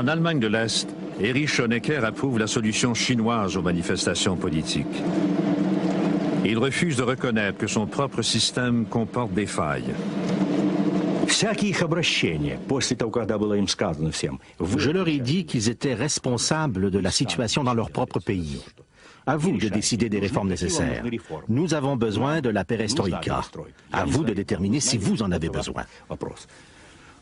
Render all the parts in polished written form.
En Allemagne de l'Est, Erich Honecker approuve la solution chinoise aux manifestations politiques. Il refuse de reconnaître que son propre système comporte des failles. Je leur ai dit qu'ils étaient responsables de la situation dans leur propre pays. À vous de décider des réformes nécessaires. Nous avons besoin de la perestroïka. À vous de déterminer si vous en avez besoin.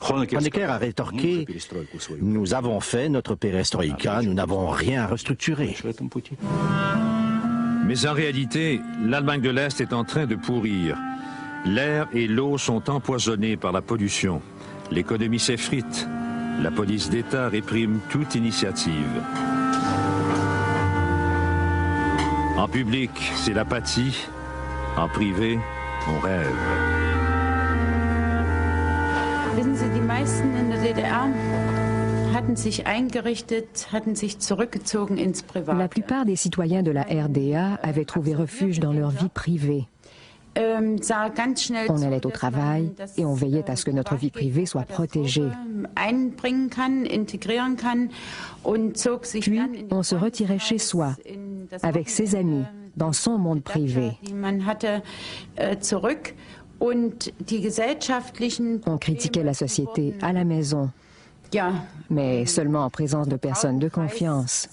Honecker a rétorqué « Nous avons fait notre perestroïka, nous n'avons rien à restructurer ». Mais en réalité, l'Allemagne de l'Est est en train de pourrir. L'air et l'eau sont empoisonnés par la pollution. L'économie s'effrite. La police d'État réprime toute initiative. En public, c'est l'apathie. En privé, on rêve. Wissen Sie, die meisten in der DDR hatten sich eingerichtet, hatten sich zurückgezogen ins Private. La plupart des citoyens de la RDA avaient trouvé refuge dans leur vie privée. On allait au travail et on veillait à ce que notre vie privée soit protégée. Puis, on se retirait chez soi, avec ses amis, dans son monde privé. On critiquait la société à la maison, mais seulement en présence de personnes de confiance.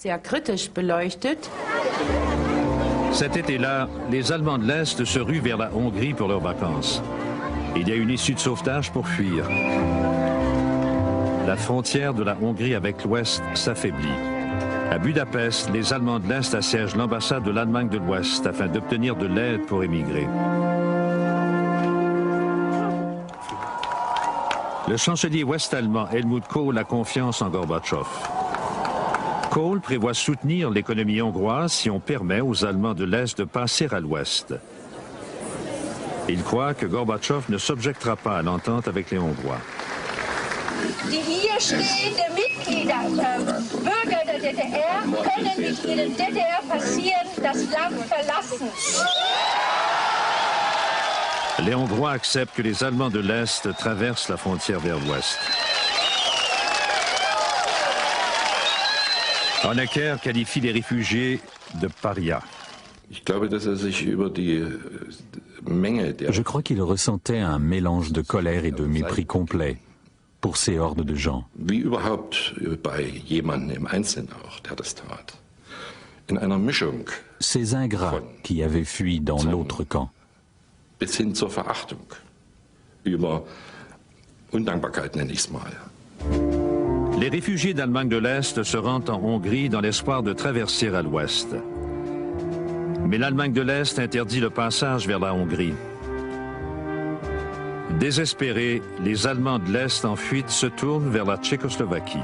Cet été-là, les Allemands de l'Est se ruent vers la Hongrie pour leurs vacances. Il y a une issue de sauvetage pour fuir. La frontière de la Hongrie avec l'Ouest s'affaiblit. À Budapest, les Allemands de l'Est assiègent l'ambassade de l'Allemagne de l'Ouest afin d'obtenir de l'aide pour émigrer. Le chancelier ouest-allemand Helmut Kohl a confiance en Gorbatchev. Kohl prévoit soutenir l'économie hongroise si on permet aux Allemands de l'Est de passer à l'Ouest. Il croit que Gorbatchev ne s'objectera pas à l'entente avec les Hongrois. Die hier stehenden Mitglieder, Bürger der DDR, können nicht in der DDR passieren, das Land verlassen. Les Hongrois acceptent que les Allemands de l'Est traversent la frontière vers l'Ouest. Honecker qualifie les réfugiés de parias. Je crois qu'il ressentait un mélange de colère et de mépris complet pour ces hordes de gens. Ces ingrats qui avaient fui dans l'autre camp. Les réfugiés d'Allemagne de l'Est se rendent en Hongrie dans l'espoir de traverser à l'Ouest. Mais l'Allemagne de l'Est interdit le passage vers la Hongrie. Désespérés, les Allemands de l'Est en fuite se tournent vers la Tchécoslovaquie.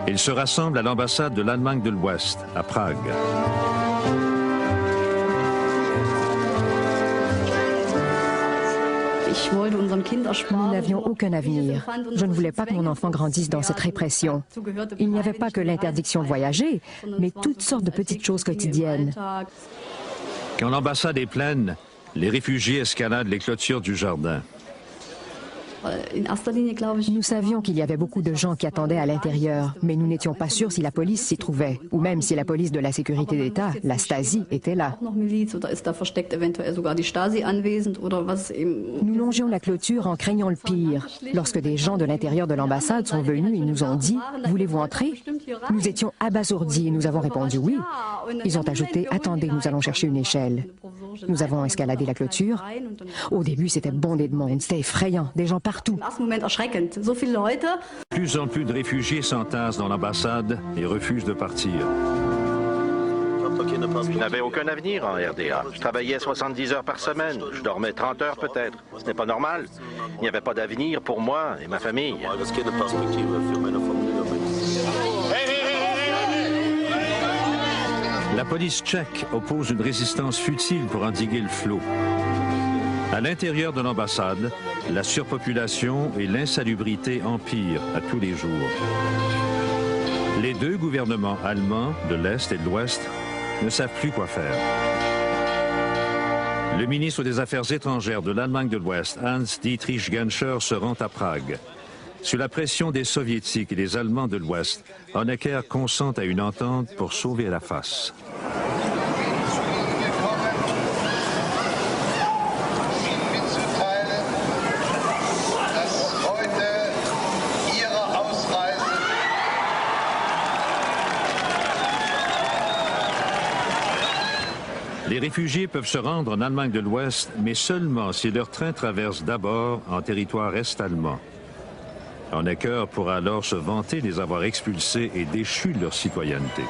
Ils se rassemblent à l'ambassade de l'Allemagne de l'Ouest, à Prague. Nous n'avions aucun avenir. Je ne voulais pas que mon enfant grandisse dans cette répression. Il n'y avait pas que l'interdiction de voyager, mais toutes sortes de petites choses quotidiennes. Quand l'ambassade est pleine, les réfugiés escaladent les clôtures du jardin. Nous savions qu'il y avait beaucoup de gens qui attendaient à l'intérieur, mais nous n'étions pas sûrs si la police s'y trouvait, ou même si la police de la sécurité d'État, la Stasi, était là. Nous longions la clôture en craignant le pire. Lorsque des gens de l'intérieur de l'ambassade sont venus et nous ont dit « Voulez-vous entrer ?» Nous étions abasourdis et nous avons répondu « Oui ». Ils ont ajouté « Attendez, nous allons chercher une échelle ». Nous avons escaladé la clôture. Au début, c'était bondé de monde, c'était effrayant, des gens partout. Plus en plus de réfugiés s'entassent dans l'ambassade et refusent de partir. Je n'avais aucun avenir en RDA. Je travaillais 70 heures par semaine. Je dormais 30 heures peut-être. Ce n'est pas normal. Il n'y avait pas d'avenir pour moi et ma famille. La police tchèque oppose une résistance futile pour endiguer le flot. À l'intérieur de l'ambassade, la surpopulation et l'insalubrité empirent à tous les jours. Les deux gouvernements allemands, de l'Est et de l'Ouest, ne savent plus quoi faire. Le ministre des Affaires étrangères de l'Allemagne de l'Ouest, Hans-Dietrich Genscher, se rend à Prague. Sous la pression des Soviétiques et des Allemands de l'Ouest, Honecker consent à une entente pour sauver la face. Les réfugiés peuvent se rendre en Allemagne de l'Ouest, mais seulement si leur train traverse d'abord en territoire est-allemand. Honecker pourra alors se vanter de les avoir expulsés et déchus de leur citoyenneté.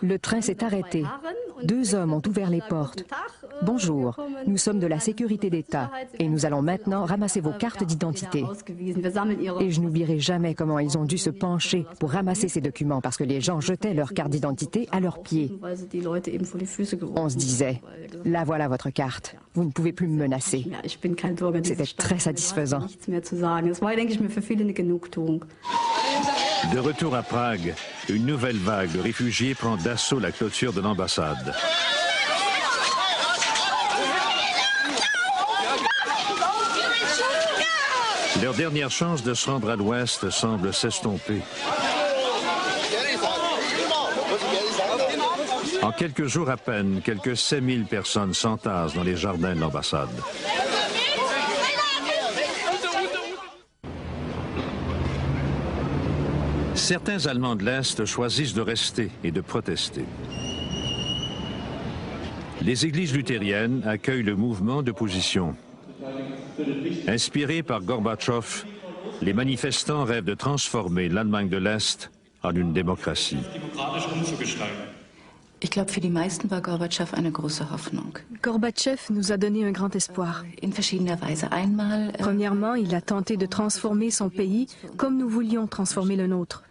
Le train s'est arrêté. 2 hommes ont ouvert les portes. « Bonjour, nous sommes de la sécurité d'État et nous allons maintenant ramasser vos cartes d'identité. » Et je n'oublierai jamais comment ils ont dû se pencher pour ramasser ces documents parce que les gens jetaient leurs cartes d'identité à leurs pieds. On se disait, « Là voilà votre carte, vous ne pouvez plus me menacer. » C'était très satisfaisant. De retour à Prague, une nouvelle vague de réfugiés prend d'assaut la clôture de l'ambassade. Leur dernière chance de se rendre à l'ouest semble s'estomper. En quelques jours à peine, quelques 5000 personnes s'entassent dans les jardins de l'ambassade. Certains Allemands de l'Est choisissent de rester et de protester. Les églises luthériennes accueillent le mouvement d'opposition. Inspirés par Gorbatchev, les manifestants rêvent de transformer l'Allemagne de l'Est en une démocratie. Ich glaube, für die meisten war Gorbatschow eine große Hoffnung. Gorbatchev nous a donné un grand espoir. In verschiedener Weise. Einmal, Premièrement, il a tenté de transformer son pays comme nous voulions transformer le nôtre,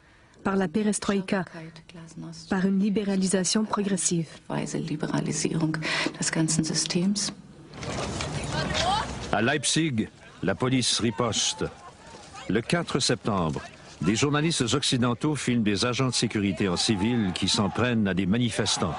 par la perestroïka, par une libéralisation progressive. Liberalisierung des ganzen Systems. À Leipzig, la police riposte. Le 4 septembre, des journalistes occidentaux filment des agents de sécurité en civil qui s'en prennent à des manifestants.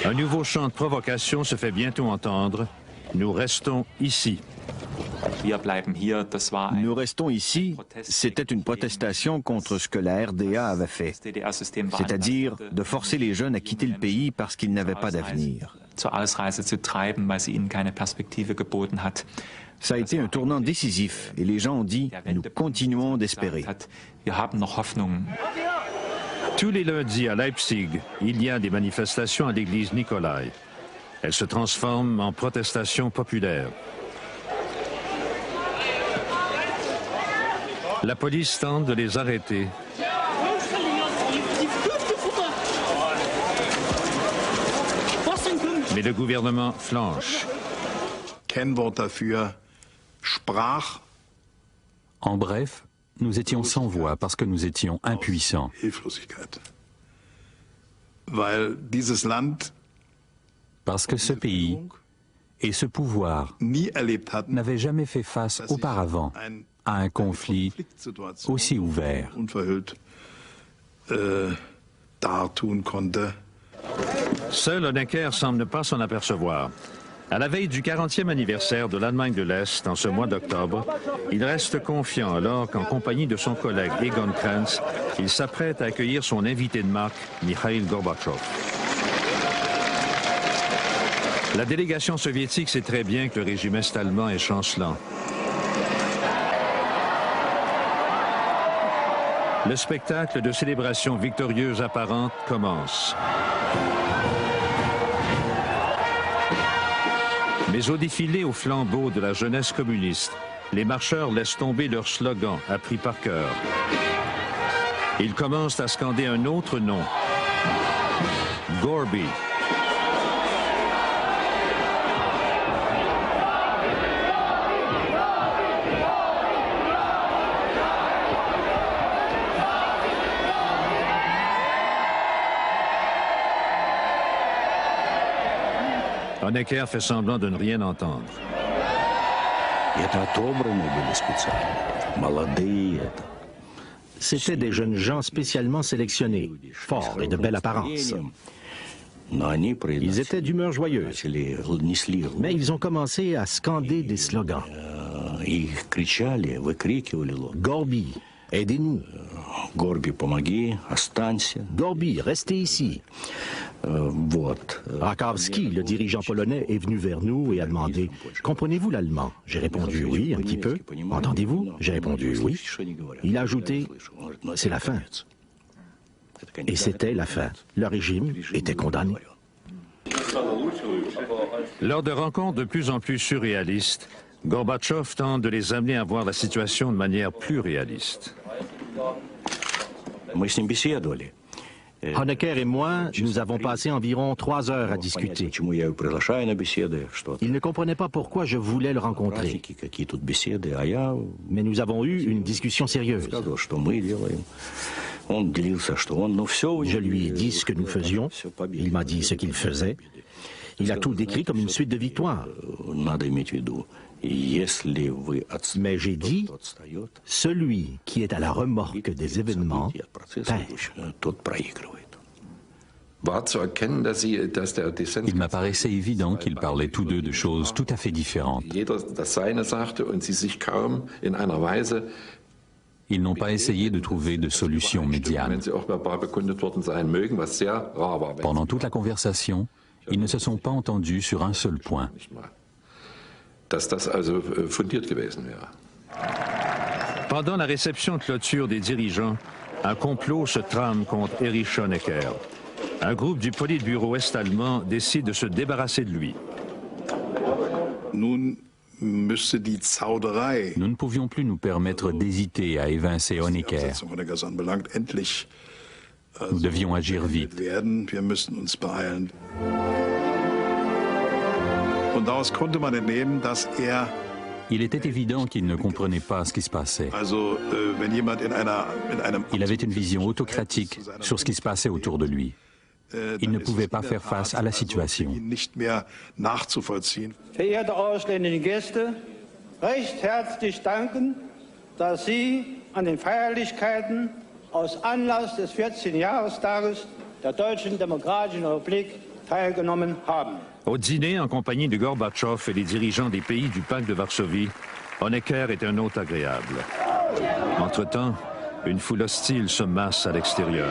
Un nouveau chant de provocation se fait bientôt entendre. Nous restons ici. Nous restons ici, c'était une protestation contre ce que la RDA avait fait, c'est-à-dire de forcer les jeunes à quitter le pays parce qu'ils n'avaient pas d'avenir. Ça a été un tournant décisif et les gens ont dit « nous continuons d'espérer ». Tous les lundis à Leipzig, il y a des manifestations à l'église Nikolai. Elles se transforment en protestations populaires. La police tente de les arrêter. Mais le gouvernement flanche. En bref, nous étions sans voix parce que nous étions impuissants. Parce que ce pays et ce pouvoir n'avaient jamais fait face auparavant à un conflit aussi ouvert. Seul Honecker semble ne pas s'en apercevoir. À la veille du 40e anniversaire de l'Allemagne de l'Est, en ce mois d'octobre, il reste confiant alors qu'en compagnie de son collègue Egon Krenz, il s'apprête à accueillir son invité de marque, Mikhail Gorbatchev. La délégation soviétique sait très bien que le régime est-allemand est chancelant. Le spectacle de célébration victorieuse apparente commence. Mais au défilé au flambeau de la jeunesse communiste, les marcheurs laissent tomber leur slogan appris par cœur. Ils commencent à scander un autre nom, Gorby. Honecker fait semblant de ne rien entendre. C'étaient des jeunes gens spécialement sélectionnés, forts et de belle apparence. Ils étaient d'humeur joyeuse, mais ils ont commencé à scander des slogans. Gorby, aidez-nous. Gorby, restez ici. Rakowski, le dirigeant polonais, est venu vers nous et a demandé « Comprenez-vous l'allemand » J'ai répondu « Oui, un petit peu. »« Entendez-vous » J'ai répondu « Oui. » Il a ajouté « C'est la fin. » Et c'était la fin. Le régime était condamné. Lors de rencontres de plus en plus surréalistes, Gorbatchev tente de les amener à voir la situation de manière plus réaliste. Honecker et moi, nous avons passé environ 3 heures à discuter. Il ne comprenait pas pourquoi je voulais le rencontrer. Mais nous avons eu une discussion sérieuse. Je lui ai dit ce que nous faisions. Il m'a dit ce qu'il faisait. Il a tout décrit comme une suite de victoires. Mais j'ai dit, celui qui est à la remorque des événements perd. Il m'apparaissait évident qu'ils parlaient tous deux de choses tout à fait différentes. Ils n'ont pas essayé de trouver de solution médiane. Pendant toute la conversation, ils ne se sont pas entendus sur un seul point. Pendant la réception de clôture des dirigeants, un complot se trame contre Erich Honecker. Un groupe du Politburo est-allemand décide de se débarrasser de lui. Nous ne pouvions plus nous permettre d'hésiter à évincer Honecker. Nous devions agir vite. Il était évident qu'il ne comprenait pas ce qui se passait. Il avait une vision autocratique sur ce qui se passait autour de lui. Il ne pouvait pas faire face à la situation. Verehrte ausländische Gäste, recht herzlich danken, dass Sie an den Feierlichkeiten aus Anlass des 14. Jahrestages der Deutschen Demokratischen Republik teilgenommen haben. Au dîner, en compagnie de Gorbatchev et des dirigeants des pays du pacte de Varsovie, Honecker est un hôte agréable. Entre-temps, une foule hostile se masse à l'extérieur.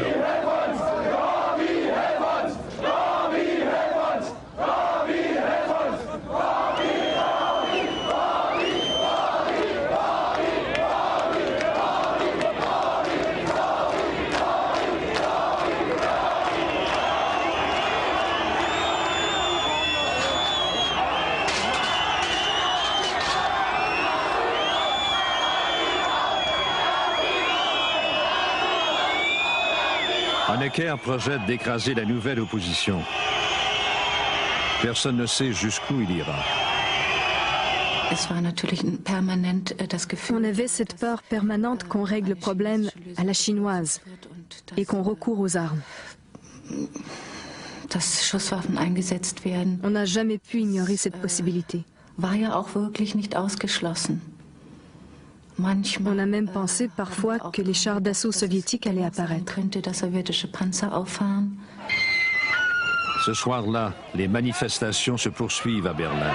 Honecker projette d'écraser la nouvelle opposition. Personne ne sait jusqu'où il ira. On avait cette peur permanente qu'on règle le problème à la chinoise et qu'on recourt aux armes. On n'a jamais pu ignorer cette possibilité. On a même pensé parfois que les chars d'assaut soviétiques allaient apparaître. Ce soir-là, les manifestations se poursuivent à Berlin.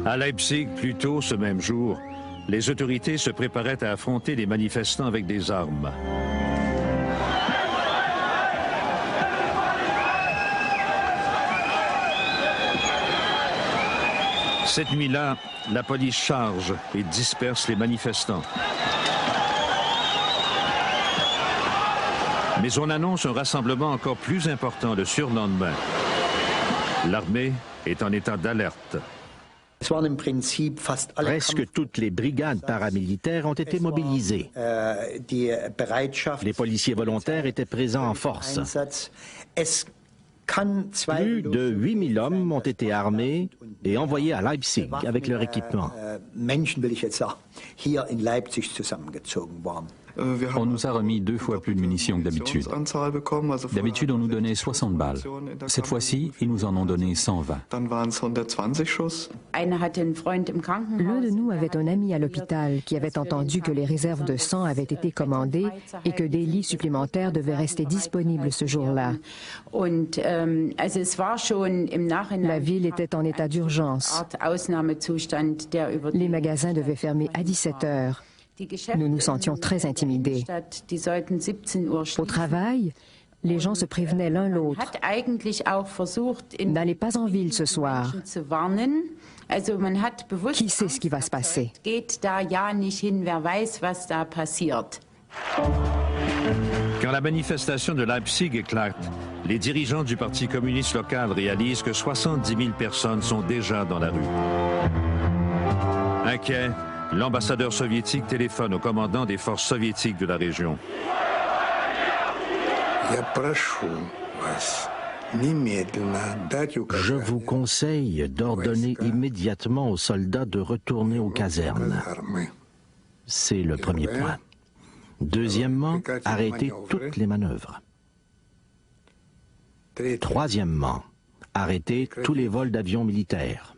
À Leipzig, plus tôt ce même jour, les autorités se préparaient à affronter les manifestants avec des armes. Cette nuit-là, la police charge et disperse les manifestants. Mais on annonce un rassemblement encore plus important le surlendemain. L'armée est en état d'alerte. Presque toutes les brigades paramilitaires ont été mobilisées. Les policiers volontaires étaient présents en force. Plus de 8000 hommes ont été armés et envoyés à Leipzig avec leur équipement. On nous a remis 2 fois plus de munitions que d'habitude. D'habitude, on nous donnait 60 balles. Cette fois-ci, ils nous en ont donné 120. L'un de nous avait un ami à l'hôpital qui avait entendu que les réserves de sang avaient été commandées et que des lits supplémentaires devaient rester disponibles ce jour-là. La ville était en état d'urgence. Les magasins devaient fermer à 17 heures. Nous nous sentions très intimidés. Au travail, les gens se prévenaient l'un l'autre. N'allez pas en ville ce soir. Qui sait ce qui va se passer? Quand la manifestation de Leipzig éclate, les dirigeants du Parti communiste local réalisent que 70 000 personnes sont déjà dans la rue. Inquiet, l'ambassadeur soviétique téléphone au commandant des forces soviétiques de la région. Je vous conseille d'ordonner immédiatement aux soldats de retourner aux casernes. C'est le premier point. Deuxièmement, arrêtez toutes les manœuvres. Troisièmement, arrêtez tous les vols d'avions militaires.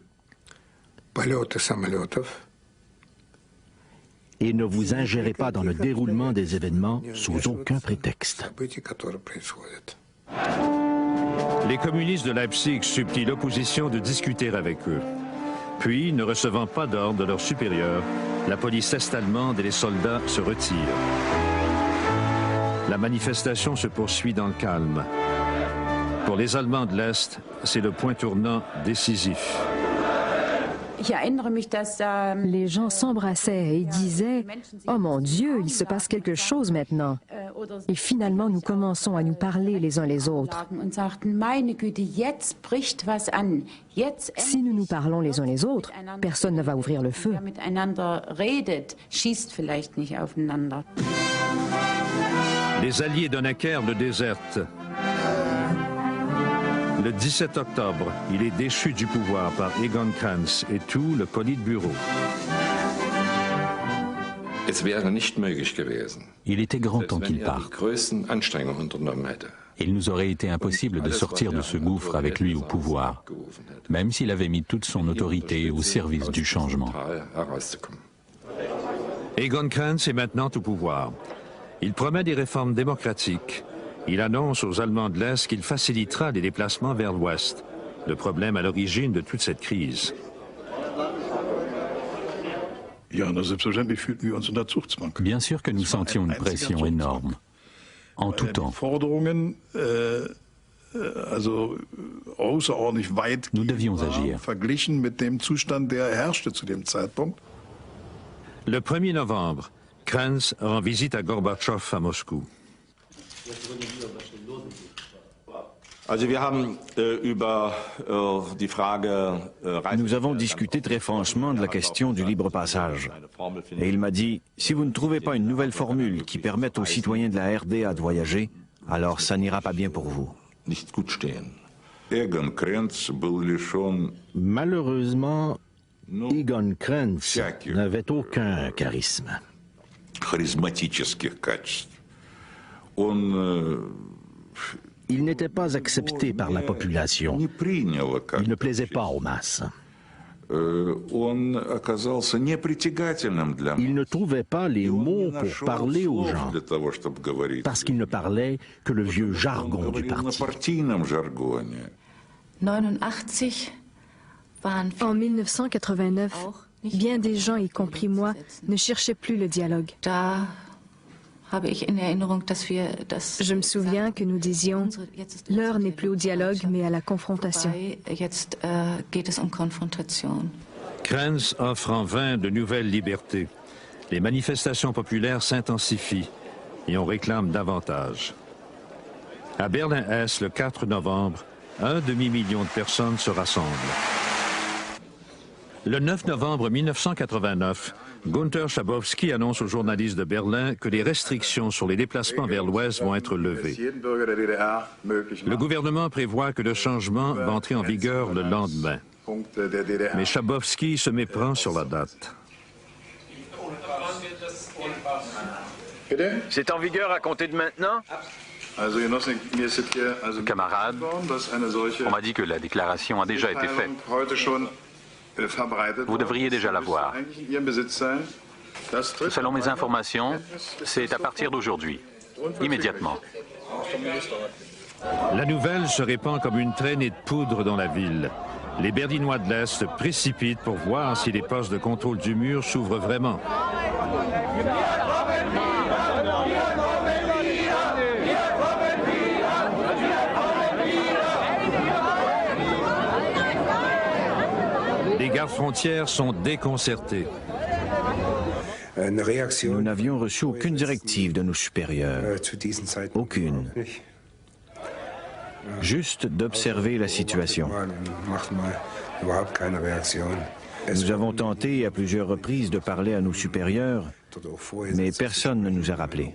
Et ne vous ingérez pas dans le déroulement des événements sous aucun prétexte. Les communistes de Leipzig supplient l'opposition de discuter avec eux. Puis, ne recevant pas d'ordre de leurs supérieurs, la police est-allemande et les soldats se retirent. La manifestation se poursuit dans le calme. Pour les Allemands de l'Est, c'est le point tournant décisif. Les gens s'embrassaient et disaient « Oh mon Dieu, il se passe quelque chose maintenant ». Et finalement, nous commençons à nous parler les uns les autres. Si nous nous parlons les uns les autres, personne ne va ouvrir le feu. Les Alliés de Necker le désertent. Le 17 octobre, il est déchu du pouvoir par Egon Krenz et tout le Politbüro. Il était grand temps qu'il parte. Il nous aurait été impossible de sortir de ce gouffre avec lui au pouvoir, même s'il avait mis toute son autorité au service du changement. Egon Krenz est maintenant au pouvoir. Il promet des réformes démocratiques. Il annonce aux Allemands de l'Est qu'il facilitera les déplacements vers l'Ouest, le problème à l'origine de toute cette crise. Bien sûr que nous sentions une pression énorme, en tout temps. Nous devions agir. Le 1er novembre, Krenz rend visite à Gorbatchev à Moscou. Nous avons discuté très franchement de la question du libre passage. Et il m'a dit, si vous ne trouvez pas une nouvelle formule qui permette aux citoyens de la RDA de voyager, alors ça n'ira pas bien pour vous. Malheureusement, Egon Krenz n'avait aucun charisme. Il n'était pas accepté par la population. Il ne plaisait pas aux masses. Il ne trouvait pas les mots pour parler aux gens, parce qu'il ne parlait que le vieux jargon du parti. En 1989, bien des gens, y compris moi, ne cherchaient plus le dialogue. Je me souviens que nous disions « L'heure n'est plus au dialogue, mais à la confrontation ». Krenz offre en vain de nouvelles libertés. Les manifestations populaires s'intensifient et on réclame davantage. À Berlin-Est, le 4 novembre, 1 demi-million de personnes se rassemblent. Le 9 novembre 1989, Günter Schabowski annonce aux journalistes de Berlin que les restrictions sur les déplacements vers l'Ouest vont être levées. Le gouvernement prévoit que le changement va entrer en vigueur le lendemain. Mais Schabowski se méprend sur la date. C'est en vigueur à compter de maintenant? Camarades, on m'a dit que la déclaration a déjà été faite. Vous devriez déjà la voir. Selon mes informations, c'est à partir d'aujourd'hui, immédiatement. La nouvelle se répand comme une traînée de poudre dans la ville. Les Berlinois de l'Est se précipitent pour voir si les postes de contrôle du mur s'ouvrent vraiment. Les gardes-frontières sont déconcertés. Nous n'avions reçu aucune directive de nos supérieurs. Aucune. Juste d'observer la situation. Nous avons tenté à plusieurs reprises de parler à nos supérieurs, mais personne ne nous a rappelés.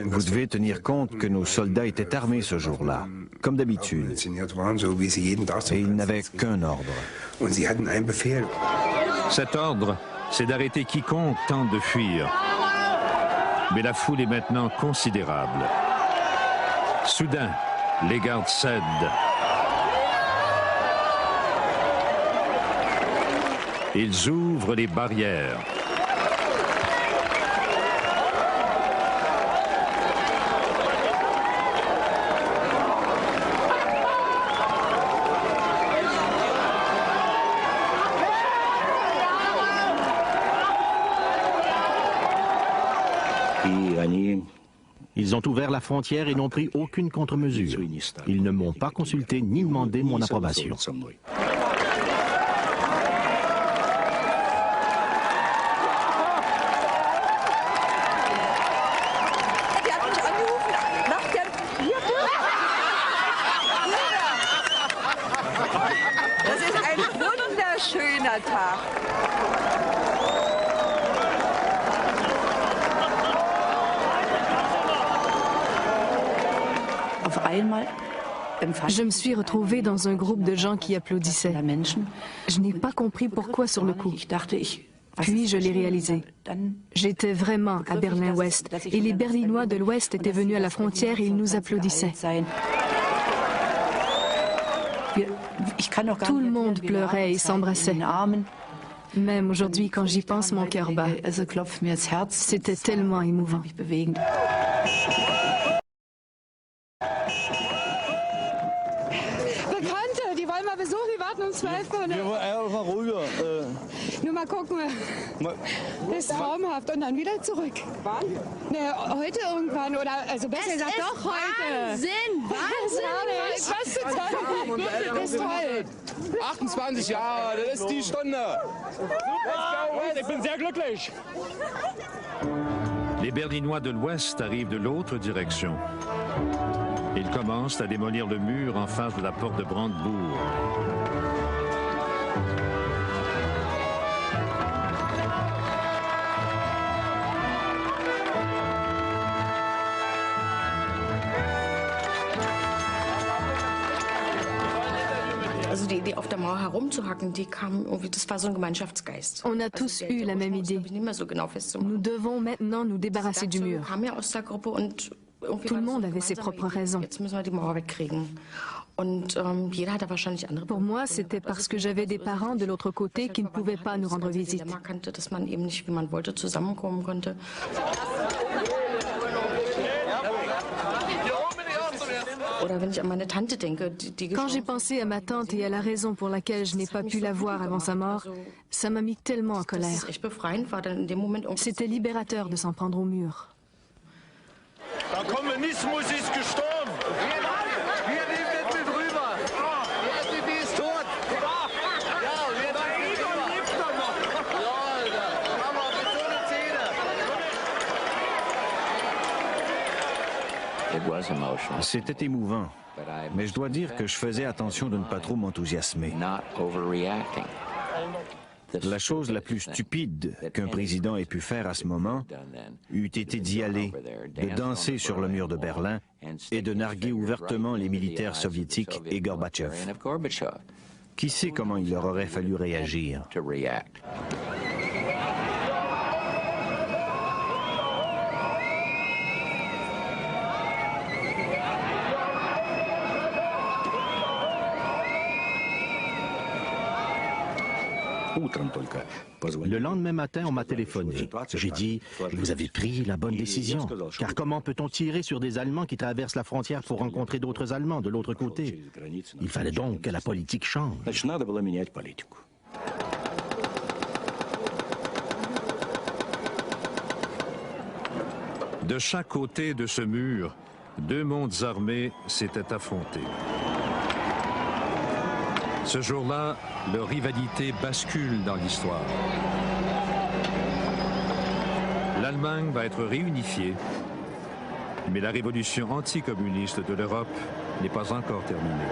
Vous devez tenir compte que nos soldats étaient armés ce jour-là, comme d'habitude, et ils n'avaient qu'un ordre. Cet ordre, c'est d'arrêter quiconque tente de fuir. Mais la foule est maintenant considérable. Soudain, les gardes cèdent. Ils ouvrent les barrières. Ils ont ouvert la frontière et n'ont pris aucune contre-mesure. Ils ne m'ont pas consulté ni demandé mon approbation. Das ist ein wunderschöner Tag. Je me suis retrouvée dans un groupe de gens qui applaudissaient. Je n'ai pas compris pourquoi sur le coup. Puis je l'ai réalisé. J'étais vraiment à Berlin-Ouest et les Berlinois de l'Ouest étaient venus à la frontière et ils nous applaudissaient. Tout le monde pleurait et s'embrassait. Même aujourd'hui, quand j'y pense, mon cœur bat. C'était tellement émouvant. Einfach ruhiger. Nur mal gucken. Das ist traumhaft. Und dann wieder zurück. Wann? Na, heute irgendwann. Oder, also besser gesagt, doch heute. Wahnsinn! Wahnsinn! Was zu zeigen. Das ist toll. 28 Jahre, das ist die Stunde. Ich bin sehr glücklich. Les Berlinois de l'Ouest arrivent de l'autre direction. Ils commencent à démolir le mur en face de la porte de Brandebourg. Also die Idee, auf der Mauer herumzuhacken, die kam irgendwie, das war so ein Gemeinschaftsgeist. On a tous eu la même idée. Nous devons maintenant nous débarrasser du mur. Tout le monde avait ses propres raisons. Pour moi, c'était parce que j'avais des parents de l'autre côté qui ne pouvaient pas nous rendre visite. Quand j'ai pensé à ma tante et à la raison pour laquelle je n'ai pas pu la voir avant sa mort, ça m'a mis tellement en colère. C'était libérateur de s'en prendre au mur. Der Kommunismus ist gestorben. Wir nehmen mit rüber. Die ist tot. Ja, Egon lebt doch noch. Ja, Alter. Hammer, mit so einer Zähne. C'était émouvant, mais je dois dire que je faisais attention de ne pas trop m'enthousiasmer. La chose la plus stupide qu'un président ait pu faire à ce moment eût été d'y aller, de danser sur le mur de Berlin et de narguer ouvertement les militaires soviétiques et Gorbatchev. Qui sait comment il leur aurait fallu réagir? Le lendemain matin, on m'a téléphoné. J'ai dit, vous avez pris la bonne décision. Car comment peut-on tirer sur des Allemands qui traversent la frontière pour rencontrer d'autres Allemands de l'autre côté? Il fallait donc que la politique change. De chaque côté de ce mur, deux mondes armés s'étaient affrontés. Ce jour-là, leur rivalité bascule dans l'histoire. L'Allemagne va être réunifiée, mais la révolution anticommuniste de l'Europe n'est pas encore terminée.